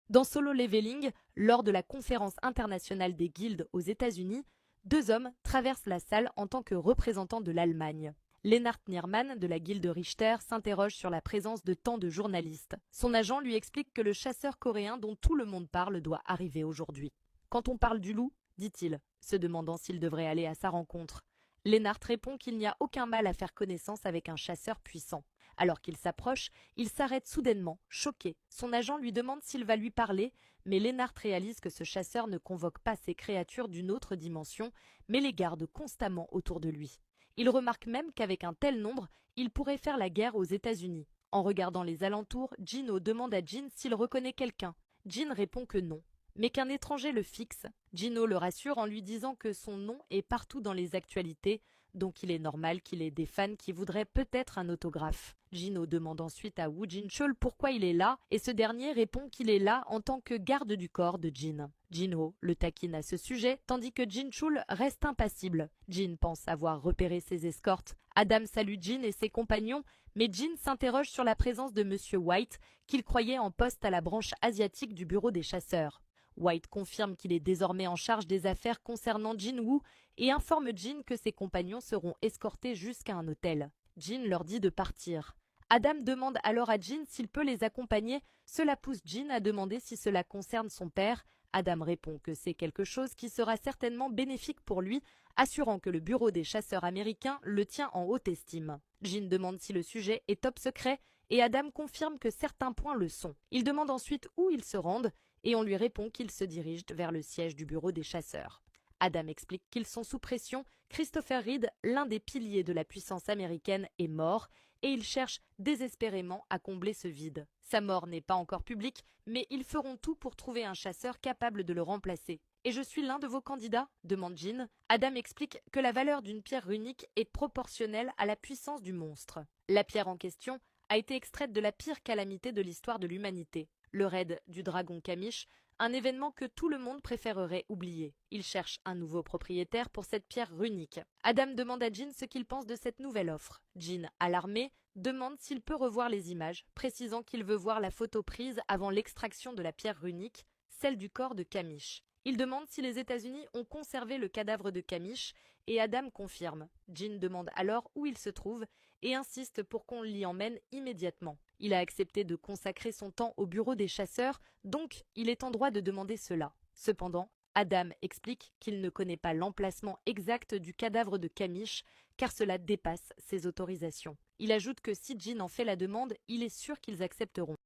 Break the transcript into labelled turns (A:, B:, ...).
A: Dans Solo Leveling, lors de la conférence internationale des guildes aux États-Unis, deux hommes traversent la salle en tant que représentants de l'Allemagne. Lennart Nierman, de la guilde Richter, s'interroge sur la présence de tant de journalistes. Son agent lui explique que le chasseur coréen dont tout le monde parle doit arriver aujourd'hui. Quand on parle du loup, dit-il, se demandant s'il devrait aller à sa rencontre. Lennart répond qu'il n'y a aucun mal à faire connaissance avec un chasseur puissant. Alors qu'il s'approche, il s'arrête soudainement, choqué. Son agent lui demande s'il va lui parler, mais Lennart réalise que ce chasseur ne convoque pas ces créatures d'une autre dimension, mais les garde constamment autour de lui. Il remarque même qu'avec un tel nombre, il pourrait faire la guerre aux États-Unis. En regardant les alentours, Gino demande à Jin s'il reconnaît quelqu'un. Jin répond que non, mais qu'un étranger le fixe. Gino le rassure en lui disant que son nom est partout dans les actualités, donc il est normal qu'il ait des fans qui voudraient peut-être un autographe. Gino demande ensuite à Woo Jin-chul pourquoi il est là, et ce dernier répond qu'il est là en tant que garde du corps de Jin. Jin-ho le taquine à ce sujet, tandis que Jin-chul reste impassible. Jin pense avoir repéré ses escortes. Adam salue Jin et ses compagnons, mais Jin s'interroge sur la présence de Monsieur White, qu'il croyait en poste à la branche asiatique du bureau des chasseurs. White confirme qu'il est désormais en charge des affaires concernant Jin-woo et informe Jin que ses compagnons seront escortés jusqu'à un hôtel. Jin leur dit de partir. Adam demande alors à Jin s'il peut les accompagner, cela pousse Jin à demander si cela concerne son père. Adam répond que c'est quelque chose qui sera certainement bénéfique pour lui, assurant que le bureau des chasseurs américains le tient en haute estime. Jin demande si le sujet est top secret et Adam confirme que certains points le sont. Il demande ensuite où ils se rendent et on lui répond qu'ils se dirigent vers le siège du bureau des chasseurs. Adam explique qu'ils sont sous pression, Christopher Reed, l'un des piliers de la puissance américaine, est mort et ils cherchent désespérément à combler ce vide. Sa mort n'est pas encore publique, mais ils feront tout pour trouver un chasseur capable de le remplacer. Et je suis l'un de vos candidats demande Jin. Adam explique que la valeur d'une pierre runique est proportionnelle à la puissance du monstre. La pierre en question a été extraite de la pire calamité de l'histoire de l'humanité, le raid du dragon Kamish, un événement que tout le monde préférerait oublier. Il cherche un nouveau propriétaire pour cette pierre runique. Adam demande à Jin ce qu'il pense de cette nouvelle offre. Jin, alarmé, demande s'il peut revoir les images, précisant qu'il veut voir la photo prise avant l'extraction de la pierre runique, celle du corps de Kamish. Il demande si les États-Unis ont conservé le cadavre de Kamish et Adam confirme. Jin demande alors où il se trouve et insiste pour qu'on l'y emmène immédiatement. Il a accepté de consacrer son temps au bureau des chasseurs, donc il est en droit de demander cela. Cependant, Adam explique qu'il ne connaît pas l'emplacement exact du cadavre de Kamish, car cela dépasse ses autorisations. Il ajoute que si Jin en fait la demande, il est sûr qu'ils accepteront.